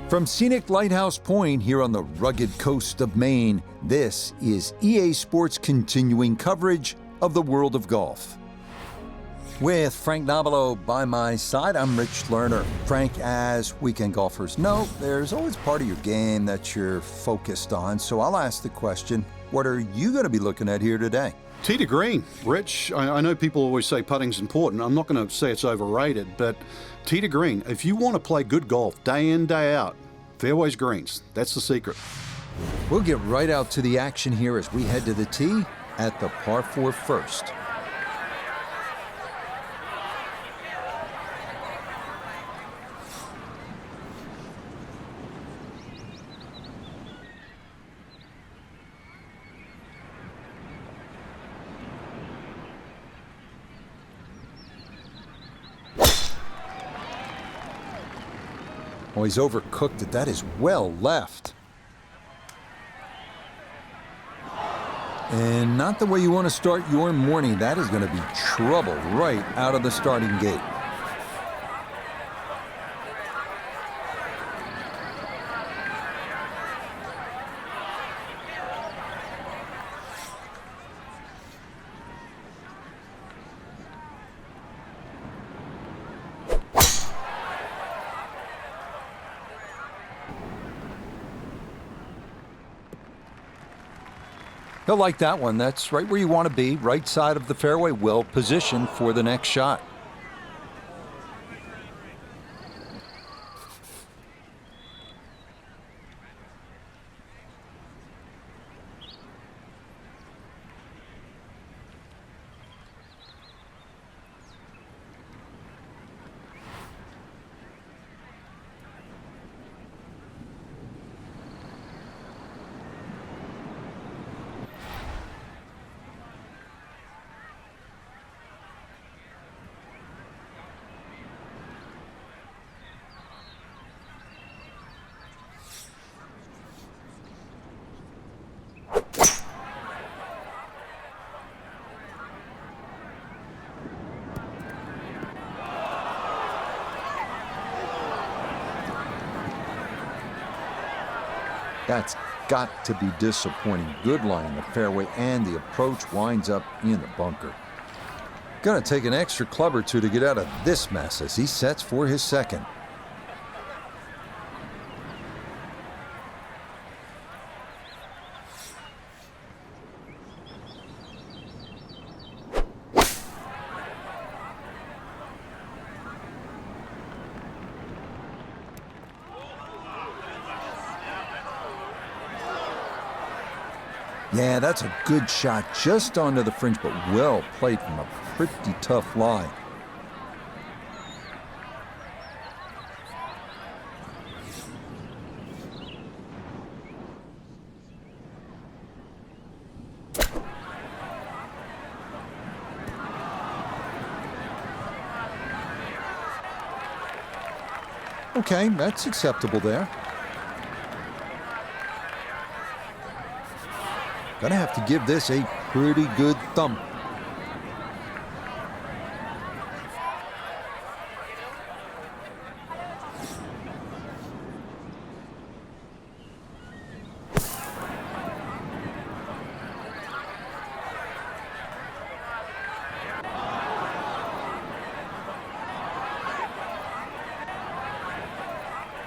From scenic Lighthouse Point here on the rugged coast of Maine, this is EA Sports' continuing coverage of the world of golf. With Frank Nobilo by my side, I'm Rich Lerner. Frank, as weekend golfers know, there's always part of your game that you're focused on, so I'll ask the question, what are you going to be looking at here today? Tee to green, Rich. I know people always say putting's important. I'm not going to say it's overrated, but tee to green, if you want to play good golf day in, day out, fairways greens, that's the secret. We'll get right out to the action here as we head to the tee at the par 4 first. Oh, he's overcooked it. That is well left. And not the way you want to start your morning. That is going to be trouble right out of the starting gate. He'll like that one. That's right where you want to be, right side of the fairway, well positioned for the next shot. That's got to be disappointing. Good lie in the fairway, and the approach winds up in the bunker. Gonna take an extra club or two to get out of this mess as he sets for his second. Yeah, that's a good shot, just onto the fringe, but well played from a pretty tough lie. Okay, that's acceptable there. Gonna have to give this a pretty good thump.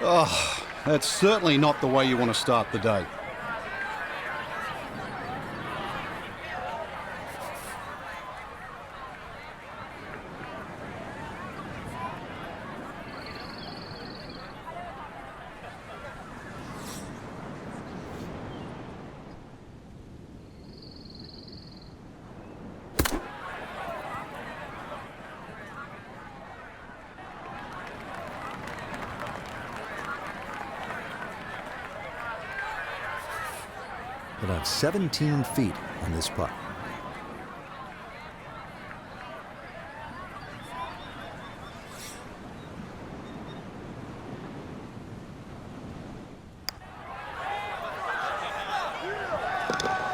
Oh, that's certainly not the way you want to start the day. About 17 feet on this putt.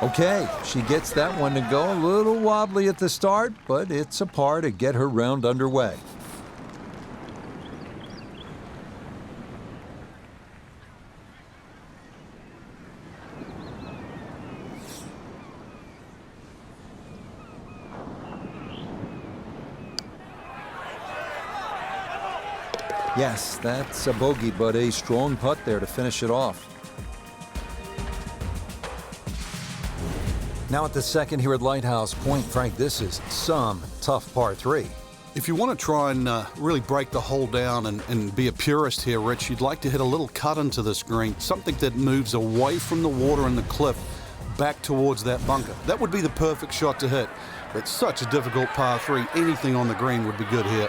Okay, she gets that one to go. A little wobbly at the start, but it's a par to get her round underway. Yes, that's a bogey, but a strong putt there to finish it off. Now at the second here at Lighthouse Point, Frank, this is some tough par 3. If you want to try and really break the hole down and be a purist here, Rich, you'd like to hit a little cut into this green, something that moves away from the water and the cliff back towards that bunker. That would be the perfect shot to hit. It's such a difficult par 3. Anything on the green would be good here.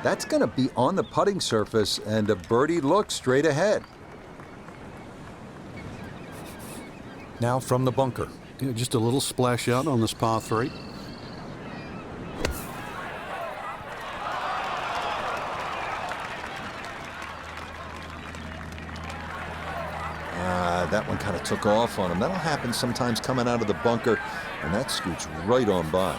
That's going to be on the putting surface, and a birdie look straight ahead. Now from the bunker. Yeah, just a little splash out on this par 3. That one kind of took off on him. That'll happen sometimes coming out of the bunker, and that scoots right on by.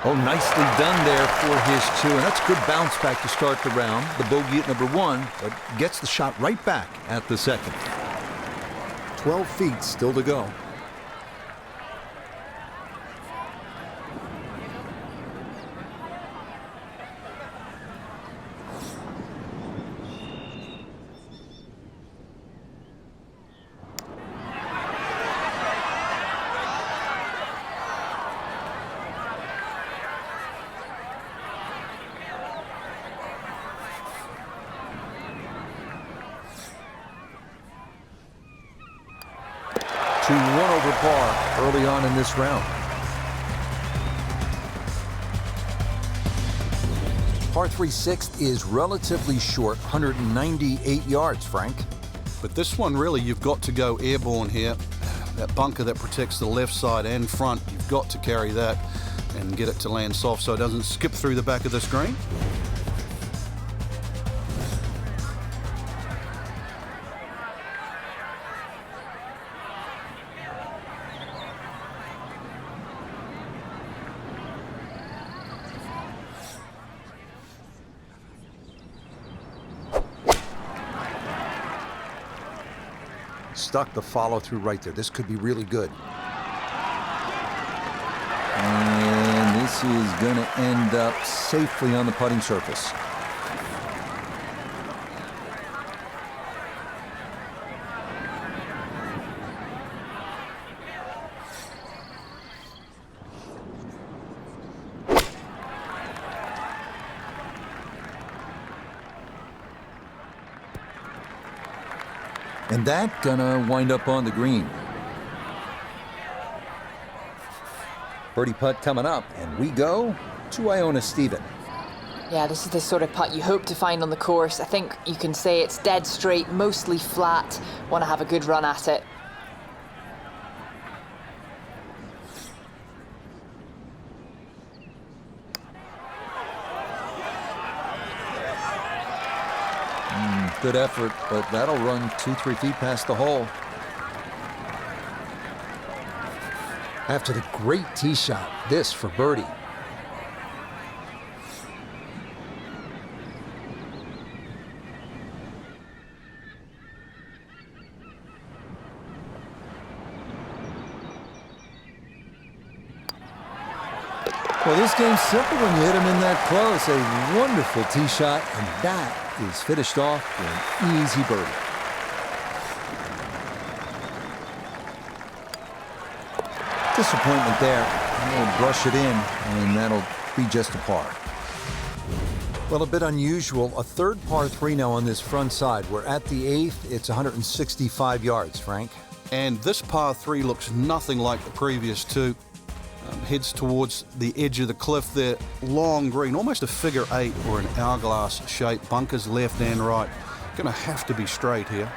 Oh, nicely done there for his 2, and that's a good bounce back to start the round. The bogey at number 1, but gets the shot right back at the 2nd. 12 feet still to go. To 1 over par early on in this round. Par 3 6th is relatively short, 198 yards, Frank. But this one, really, you've got to go airborne here. That bunker that protects the left side and front, you've got to carry that and get it to land soft so it doesn't skip through the back of the screen. Stuck the follow through right there. This could be really good. And this is going to end up safely on the putting surface. And that gonna wind up on the green. Birdie putt coming up, and we go to Iona Stephen. Yeah, this is the sort of putt you hope to find on the course. I think you can say it's dead straight, mostly flat. Want to have a good run at it. Good effort, but that'll run 2-3 feet past the hole. After the great tee shot, this for birdie. Well, this game's simple when you hit him in that close. A wonderful tee shot, and that is finished off with an easy birdie. Disappointment there. He'll brush it in, and that'll be just a par. Well, a bit unusual. A third par 3 now on this front side. We're at the 8th. It's 165 yards, Frank. And this par 3 looks nothing like the previous 2. Heads towards the edge of the cliff there. Long green, almost a figure 8 or an hourglass shape. Bunkers left and right. Gonna have to be straight here.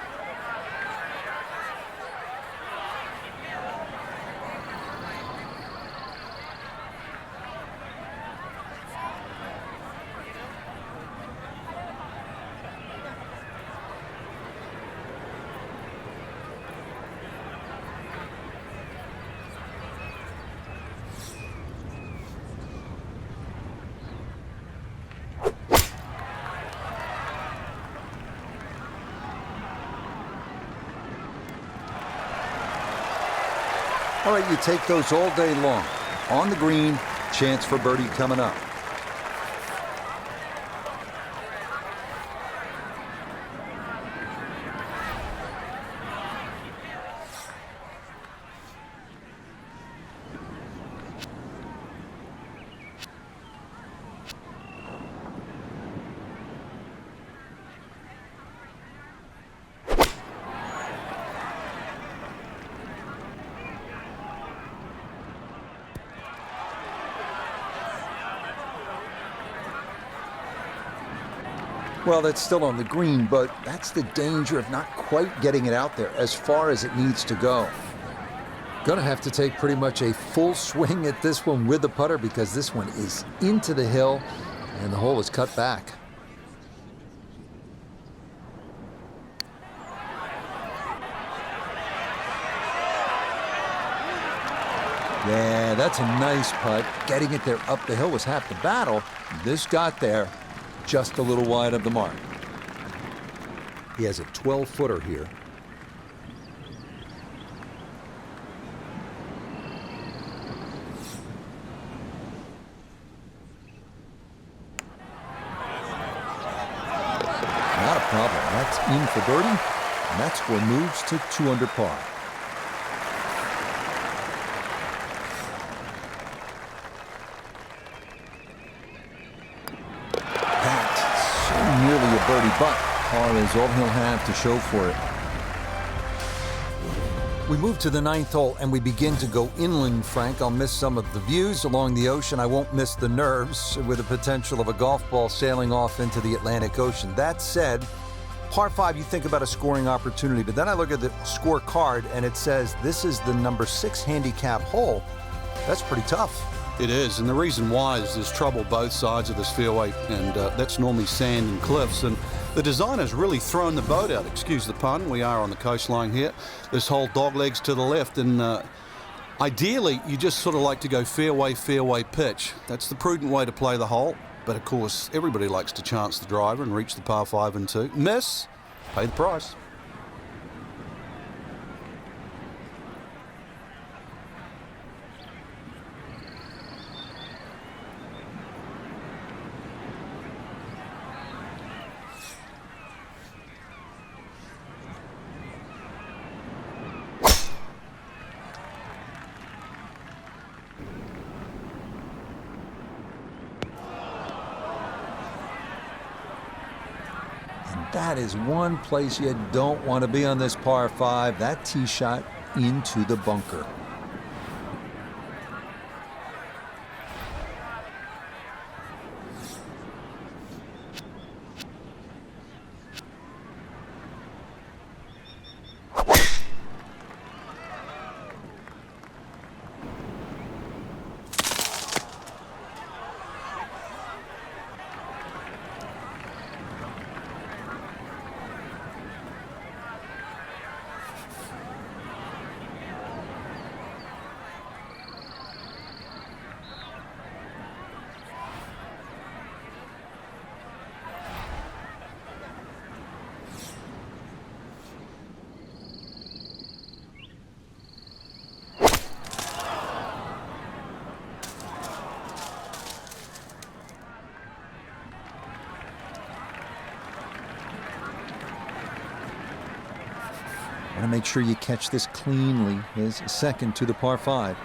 All right, you take those all day long. On the green, chance for birdie coming up. Well, that's still on the green, but that's the danger of not quite getting it out there as far as it needs to go. Gonna have to take pretty much a full swing at this one with the putter because this one is into the hill and the hole is cut back. Yeah, that's a nice putt. Getting it there up the hill was half the battle. This got there just a little wide of the mark. He has a 12-footer here. Not a problem. That's in for birdie, and that score moves to 2 under par. That's so nearly a birdie, but par is all he'll have to show for it. We move to the 9th hole, and we begin to go inland, Frank. I'll miss some of the views along the ocean. I won't miss the nerves with the potential of a golf ball sailing off into the Atlantic Ocean. That said, par 5, you think about a scoring opportunity, but then I look at the scorecard, and it says this is the number 6 handicap hole. That's pretty tough. It is, and the reason why is there's trouble both sides of this fairway, and that's normally sand and cliffs, and the designer's really thrown the boat out, excuse the pun. We are on the coastline here. This whole dog legs to the left, and ideally, you just sort of like to go fairway, fairway pitch. That's the prudent way to play the hole, but of course, everybody likes to chance the driver and reach the par 5 and 2. Miss, pay the price. That is one place you don't want to be on this par 5. That tee shot into the bunker. Want to make sure you catch this cleanly. His second to the par 5.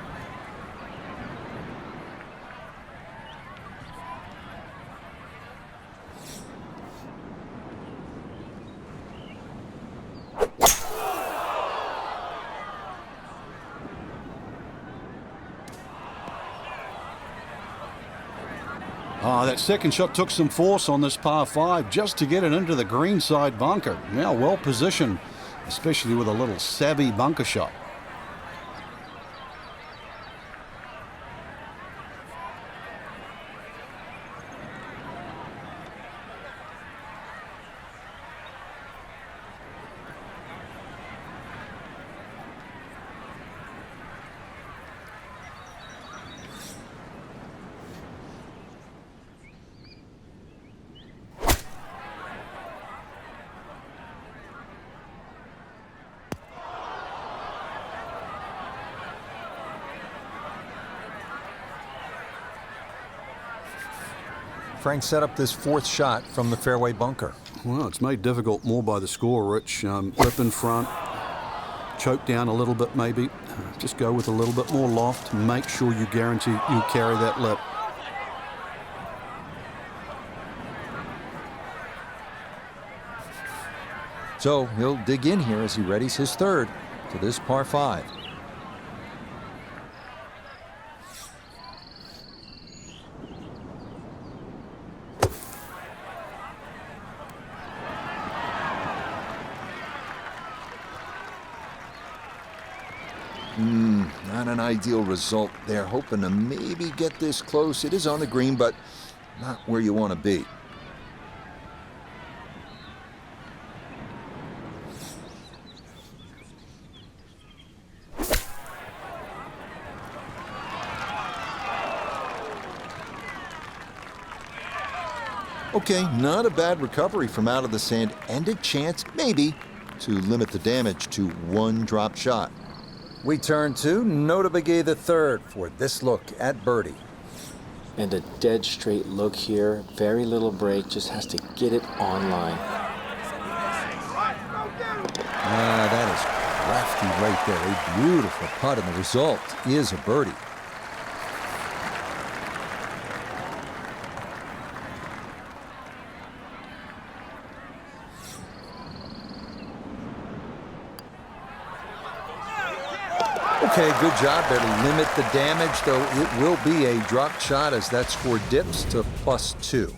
That second shot took some force on this par 5 just to get it into the greenside bunker. Now well positioned, especially with a little savvy bunker shot. Frank set up this 4th shot from the fairway bunker. Well, it's made difficult more by the score, Rich. Lip in front, choke down a little bit maybe. Just go with a little bit more loft. Make sure you guarantee you carry that lip. So he'll dig in here as he readies his 3rd to this par 5. Not an ideal result there. Hoping to maybe get this close. It is on the green, but not where you want to be. Okay, not a bad recovery from out of the sand and a chance, maybe, to limit the damage to one drop shot. We turn to Nota Begay III for this look at birdie. And a dead straight look here. Very little break, just has to get it on line. That is crafty right there. A beautiful putt, and the result is a birdie. Okay, good job there to limit the damage, though it will be a drop shot as that score dips to +2.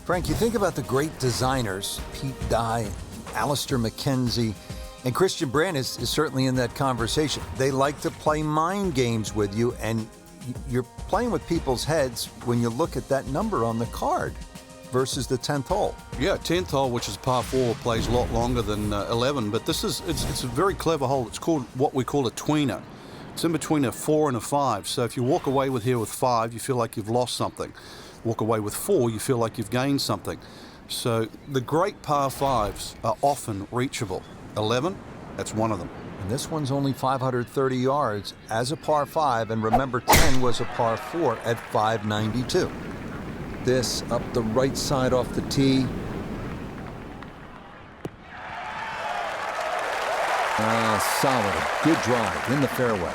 Frank, you think about the great designers, Pete Dye, Alistair McKenzie, and Christian Brand is certainly in that conversation. They like to play mind games with you, and you're playing with people's heads when you look at that number on the card versus the 10th hole. Yeah, 10th hole, which is par 4, plays a lot longer than 11, but it's a very clever hole. It's called what we call a tweener. It's in between a 4 and a 5, so if you walk away with here with 5, you feel like you've lost something. Walk away with 4, you feel like you've gained something. So the great par 5s are often reachable. 11, that's one of them. And this one's only 530 yards as a par 5, and remember 10 was a par 4 at 592. This up the right side off the tee. Solid, a good drive in the fairway.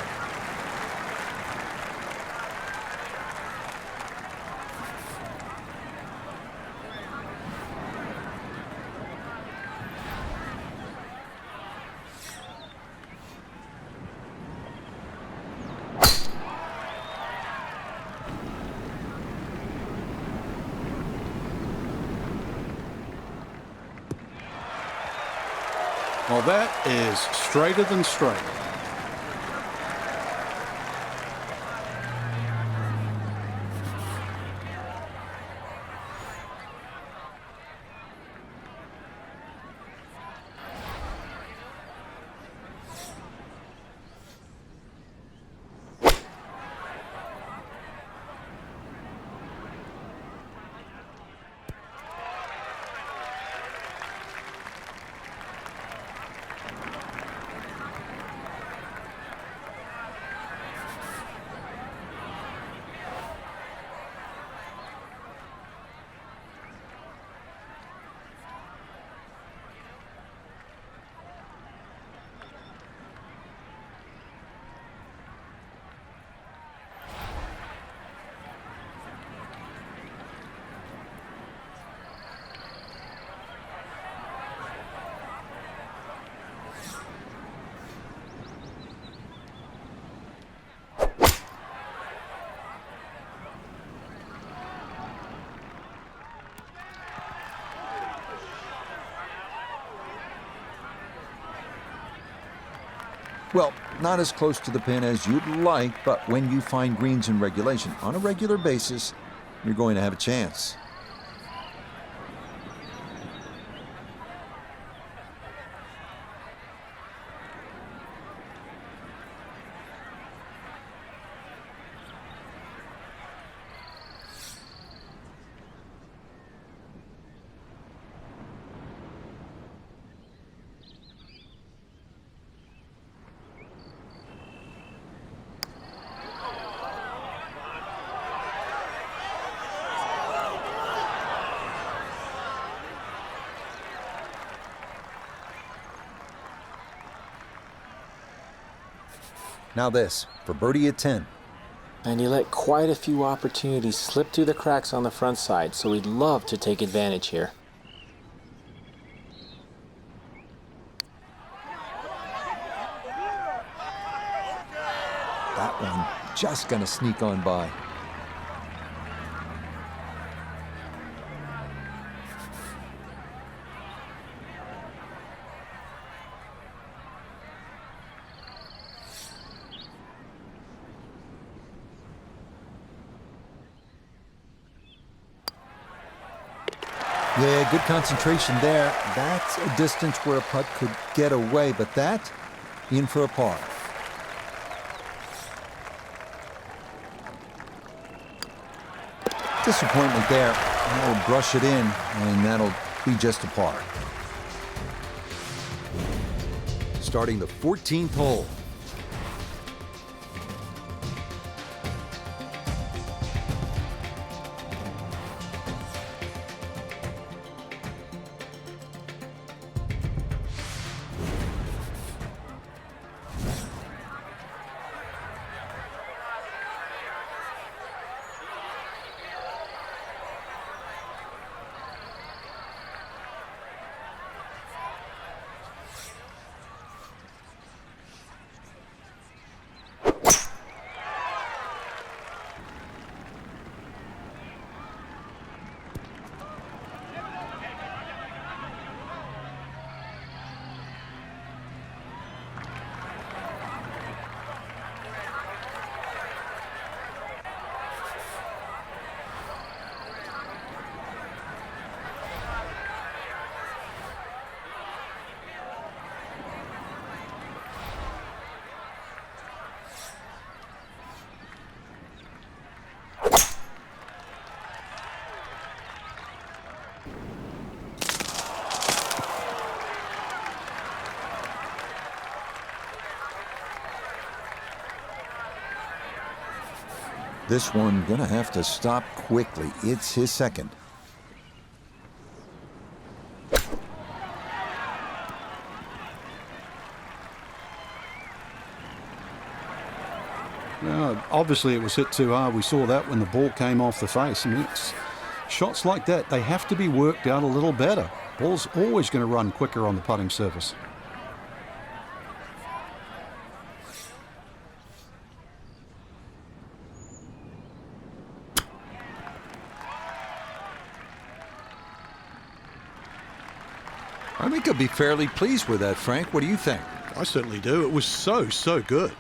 Well, that is straighter than straight. Well, not as close to the pin as you'd like, but when you find greens in regulation on a regular basis, you're going to have a chance. Now this, for birdie at 10. And you let quite a few opportunities slip through the cracks on the front side, so we'd love to take advantage here. That one just gonna sneak on by. Yeah, good concentration there. That's a distance where a putt could get away, but that in for a par. Disappointment there. That'll brush it in, and that'll be just a par. Starting the 14th hole. This one gonna have to stop quickly. It's his second. Obviously it was hit too hard. We saw that when the ball came off the face. I mean, shots like that, they have to be worked out a little better. Ball's always going to run quicker on the putting surface. I think he'll be fairly pleased with that, Frank. What do you think? I certainly do. It was so good.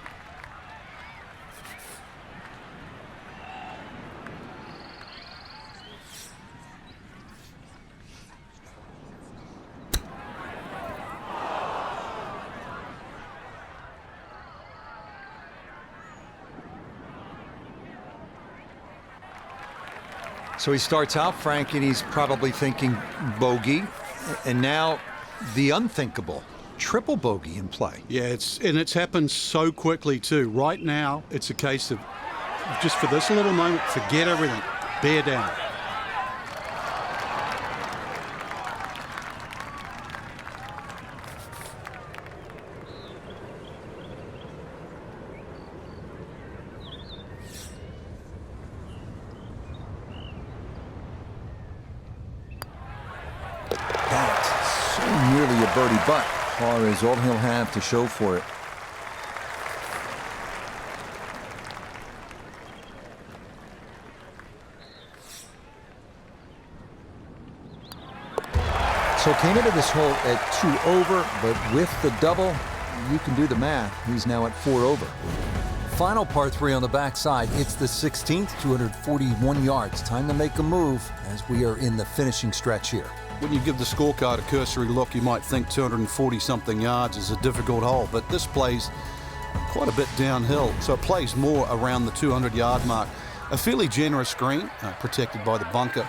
So he starts out, Frank, and he's probably thinking bogey, and now the unthinkable, triple bogey in play. Yeah, it's happened so quickly too. Right now, it's a case of just for this little moment, forget everything, bear down. Nearly a birdie, but par is all he'll have to show for it. So came into this hole at 2 over, but with the double, you can do the math. He's now at 4 over. Final par 3 on the backside. It's the 16th, 241 yards. Time to make a move as we are in the finishing stretch here. When you give the scorecard a cursory look, you might think 240-something yards is a difficult hole, but this plays quite a bit downhill, so it plays more around the 200-yard mark. A fairly generous green, protected by the bunker.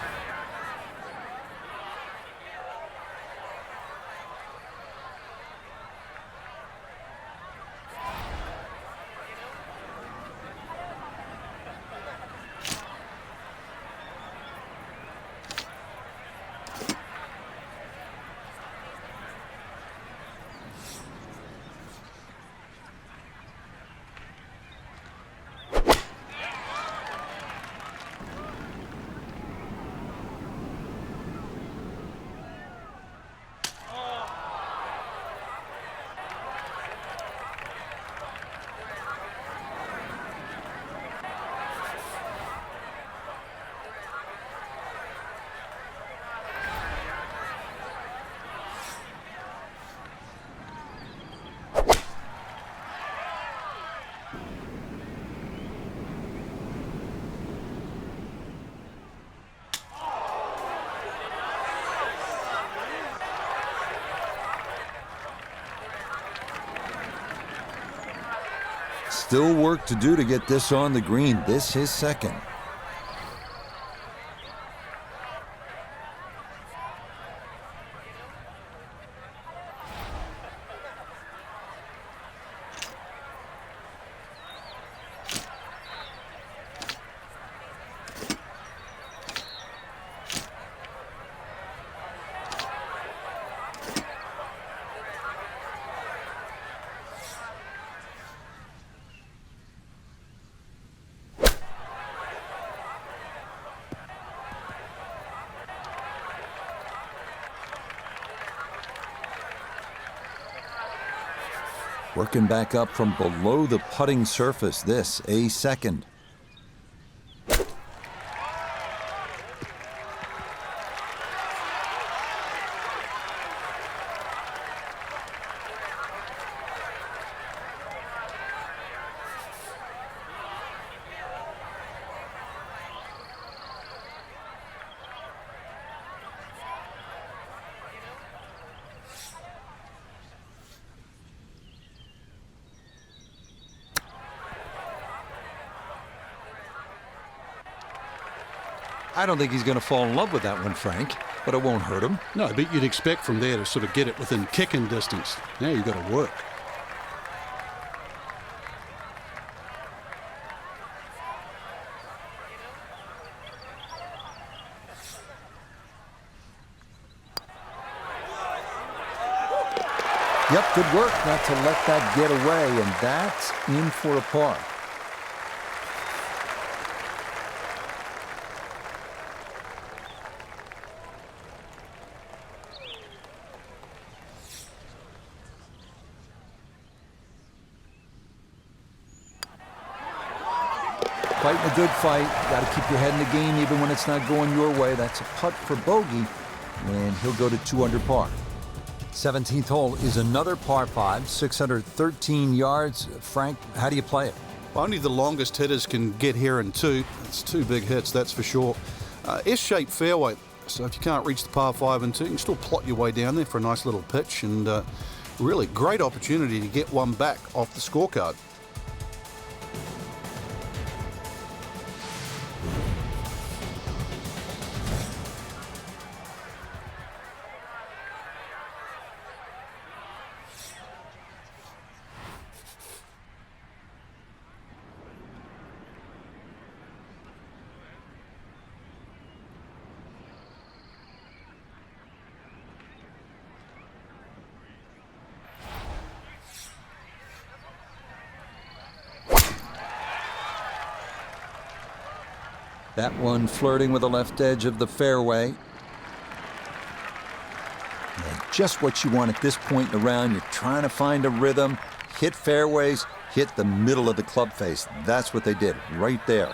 Still work to do to get this on the green. This is second. Working back up from below the putting surface, this a second. I don't think he's going to fall in love with that one, Frank, but it won't hurt him. No, but you'd expect from there to sort of get it within kicking distance. Now you've got to work. Yep, good work not to let that get away, and that's in for a par. Fighting a good fight. Got to keep your head in the game even when it's not going your way. That's a putt for bogey, and he'll go to 2 under par. 17th hole is another par 5, 613 yards. Frank, how do you play it? Only the longest hitters can get here in 2. It's 2 big hits, that's for sure. S-shaped fairway, so if you can't reach the par 5 and 2, you can still plot your way down there for a nice little pitch, and really great opportunity to get one back off the scorecard. That one flirting with the left edge of the fairway. And just what you want at this point in the round. You're trying to find a rhythm, hit fairways, hit the middle of the club face. That's what they did right there.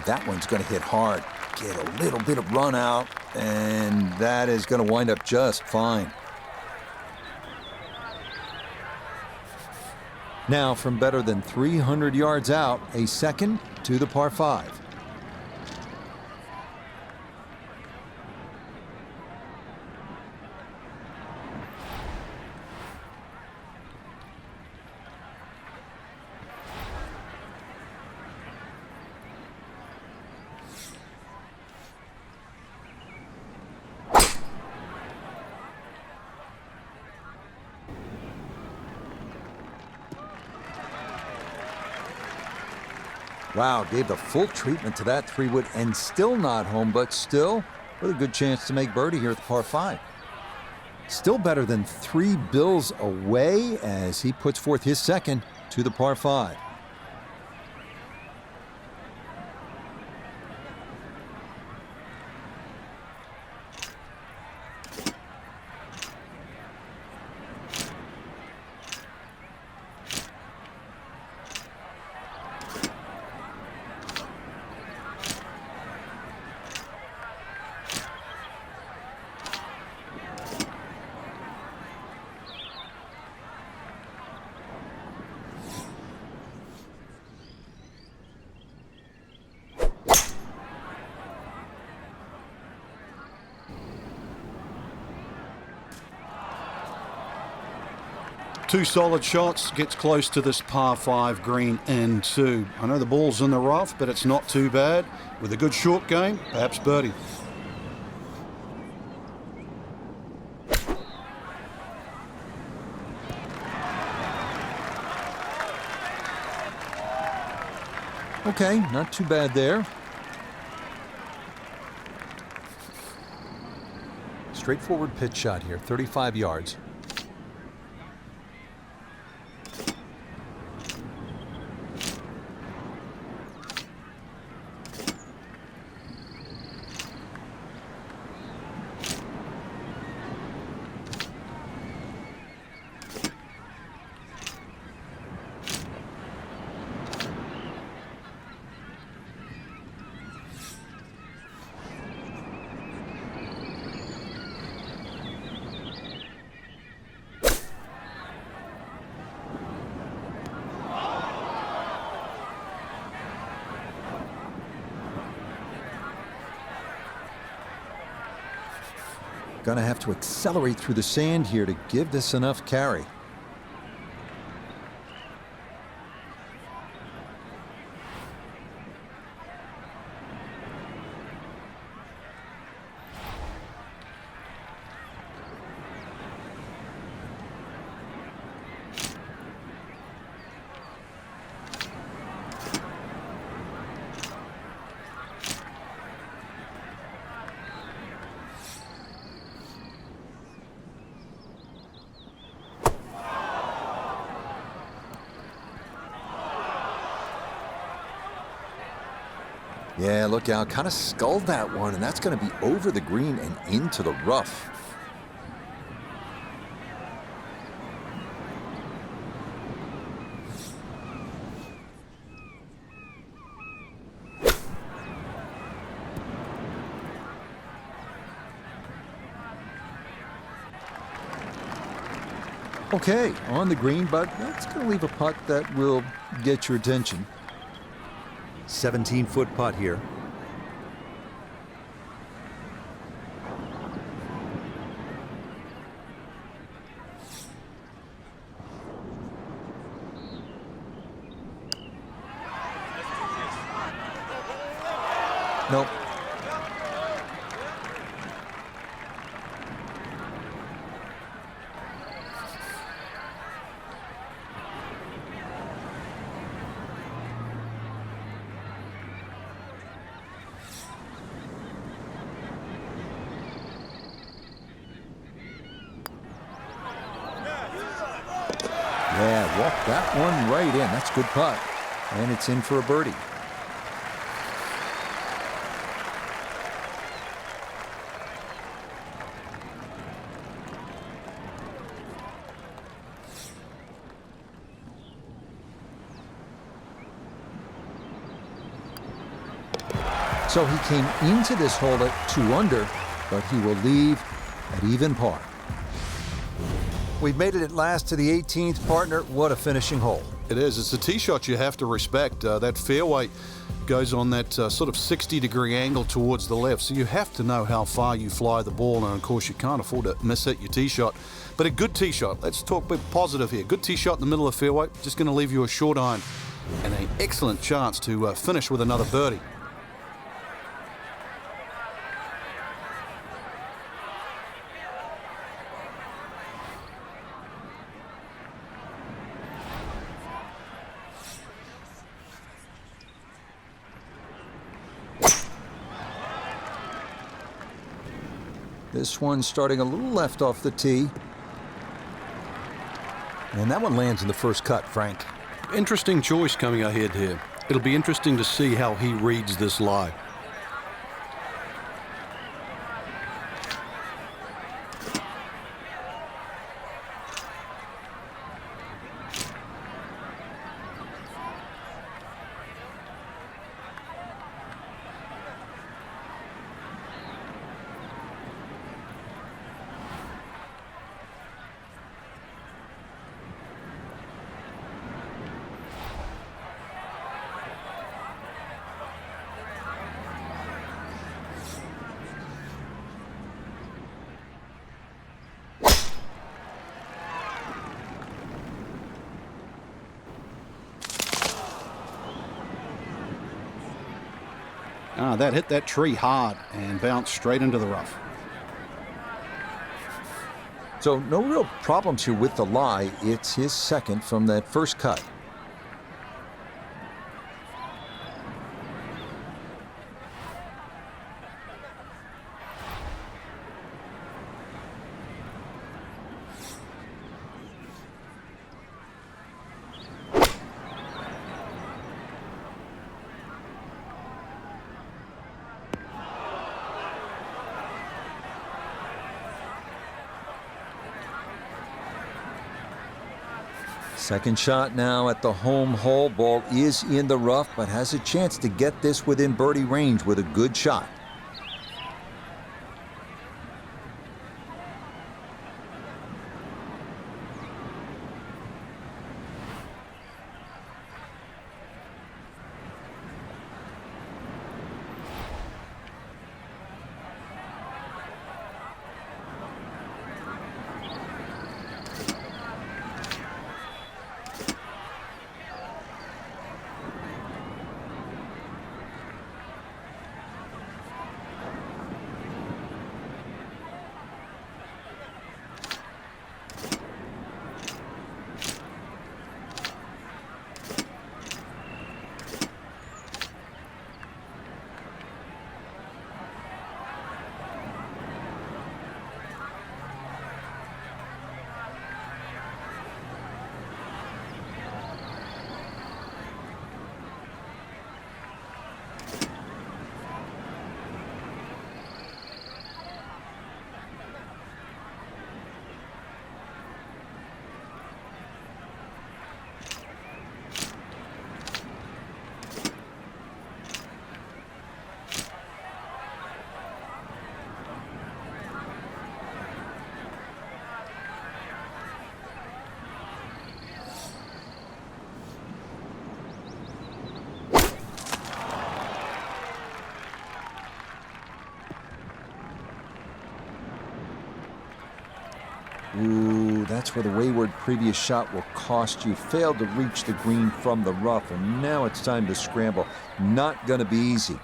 That one's going to hit hard, get a little bit of run out, and that is going to wind up just fine. Now, from better than 300 yards out, a second to the par 5. Wow, gave the full treatment to that 3-wood and still not home, but still with a good chance to make birdie here at the par 5. Still better than 3 bills away as he puts forth his second to the par 5. 2 solid shots, gets close to this par 5 green and 2. I know the ball's in the rough, but it's not too bad. With a good short game, perhaps birdie. Okay, not too bad there. Straightforward pitch shot here, 35 yards. Gonna have to accelerate through the sand here to give this enough carry. Yeah, look out, kind of sculled that one, and that's going to be over the green and into the rough. Okay, on the green, but that's going to leave a putt that will get your attention. 17-foot putt here. Nope. Yeah, walk that one right in. That's a good putt. And it's in for a birdie. So he came into this hole at 2 under, but he will leave at even par. We've made it at last to the 18th, partner. What a finishing hole. It is. It's a tee shot you have to respect. That fairway goes on that sort of 60-degree angle towards the left, so you have to know how far you fly the ball, and of course you can't afford to miss-hit your tee shot. But a good tee shot. Let's talk a bit positive here. Good tee shot in the middle of the fairway, just going to leave you a short iron, and an excellent chance to finish with another birdie. This one starting a little left off the tee. And that one lands in the first cut, Frank. Interesting choice coming ahead here. It'll be interesting to see how he reads this lie. That hit that tree hard and bounced straight into the rough. So no real problems here with the lie. It's his second from that first cut. Second shot now at the home hole. Ball is in the rough, but has a chance to get this within birdie range with a good shot. Ooh, that's where the wayward previous shot will cost you. Failed to reach the green from the rough, and now it's time to scramble. Not going to be easy.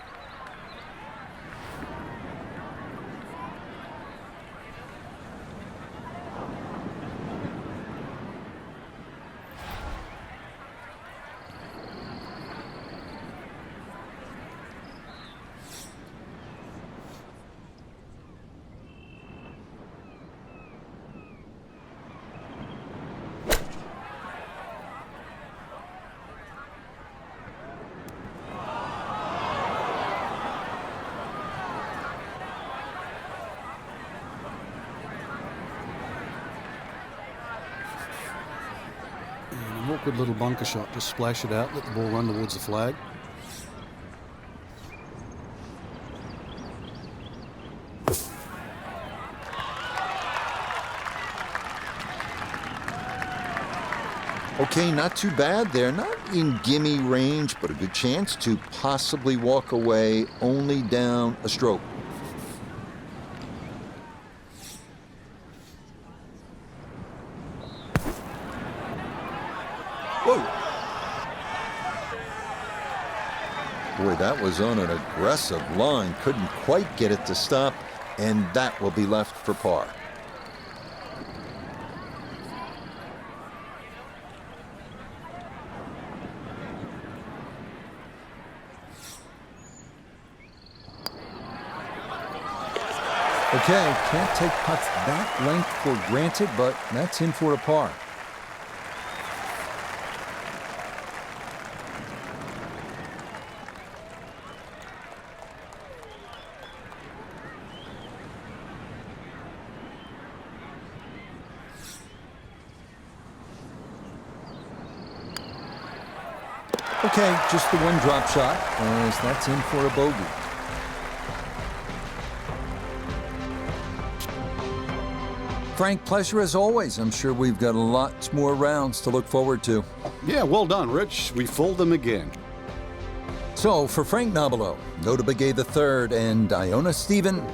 An awkward little bunker shot. Just splash it out, let the ball run towards the flag. Okay, not too bad there. Not in gimme range, but a good chance to possibly walk away, only down a stroke. Whoa! Boy, that was on an aggressive line. Couldn't quite get it to stop, and that will be left for par. Okay, can't take putts that length for granted, but that's in for a par. Okay, just the one drop shot, as that's in for a bogey. Frank, pleasure as always. I'm sure we've got lots more rounds to look forward to. Yeah, well done, Rich. We fooled them again. So, for Frank Nobilo, Nota Begay III, and Iona Stephen,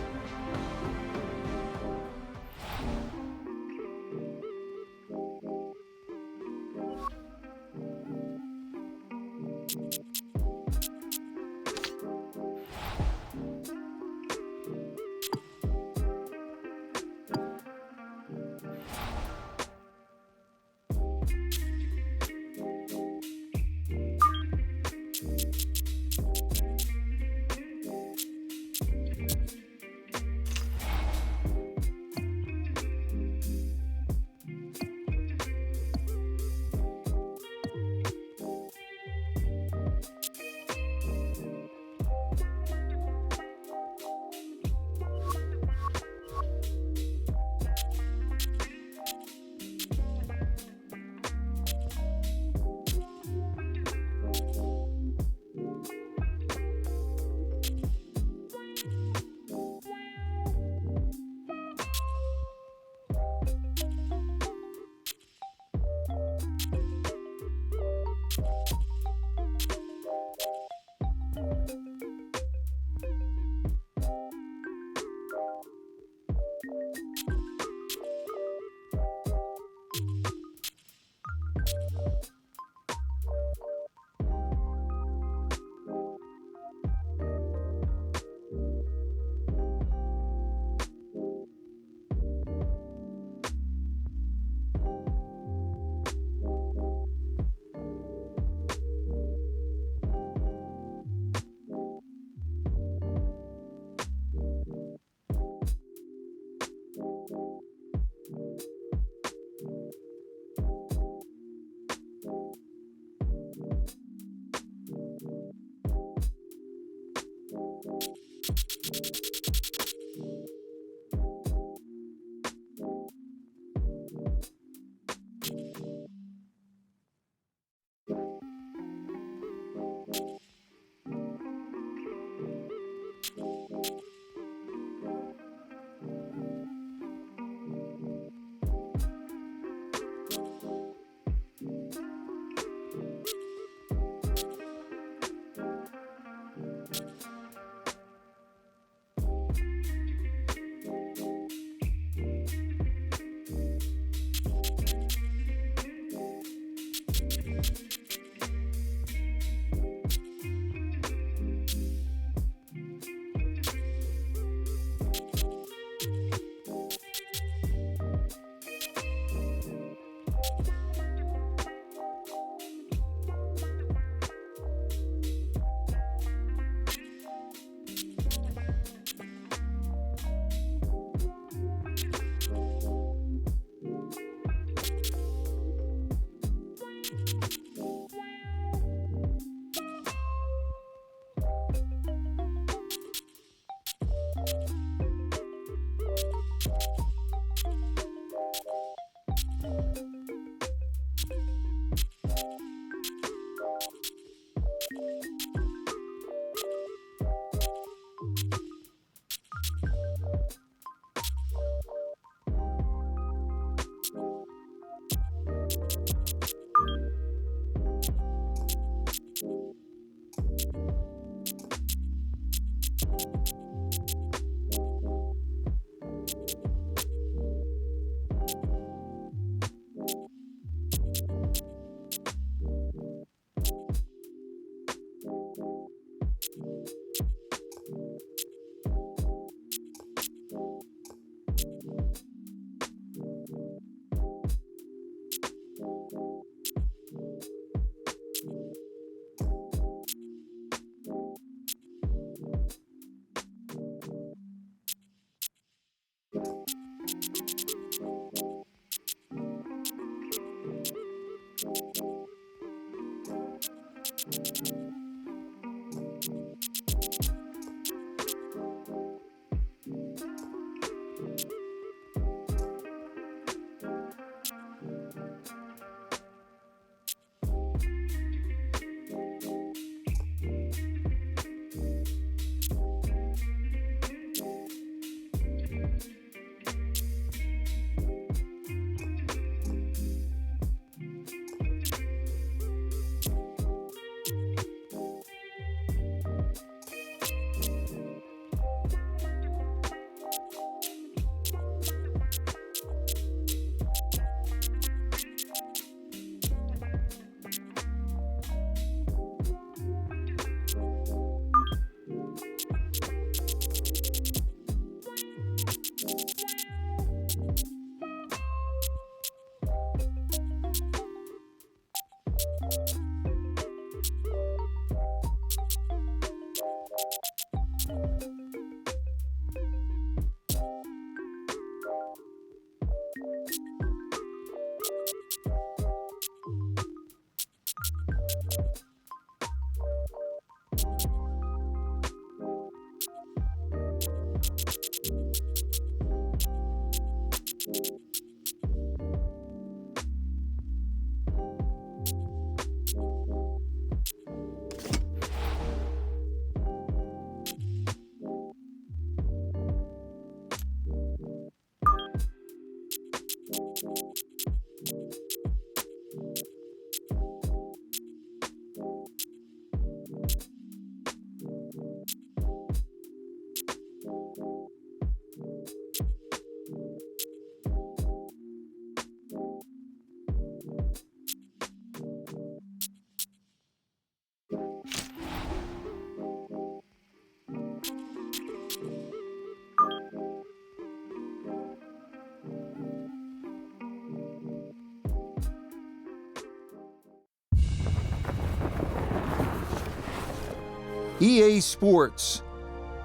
EA Sports,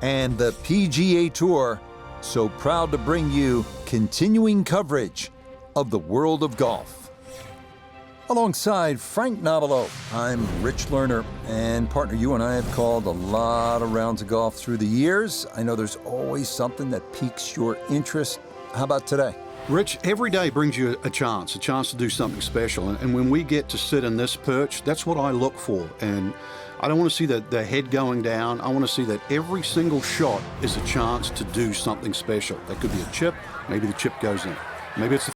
and the PGA Tour, so proud to bring you continuing coverage of the world of golf. Alongside Frank Nobilo, I'm Rich Lerner, and partner, you and I have called a lot of rounds of golf through the years. I know there's always something that piques your interest. How about today? Rich, every day brings you a chance to do something special. And when we get to sit in this perch, that's what I look for. And I don't want to see the head going down. I want to see that every single shot is a chance to do something special. That could be a chip. Maybe the chip goes in. Maybe it's the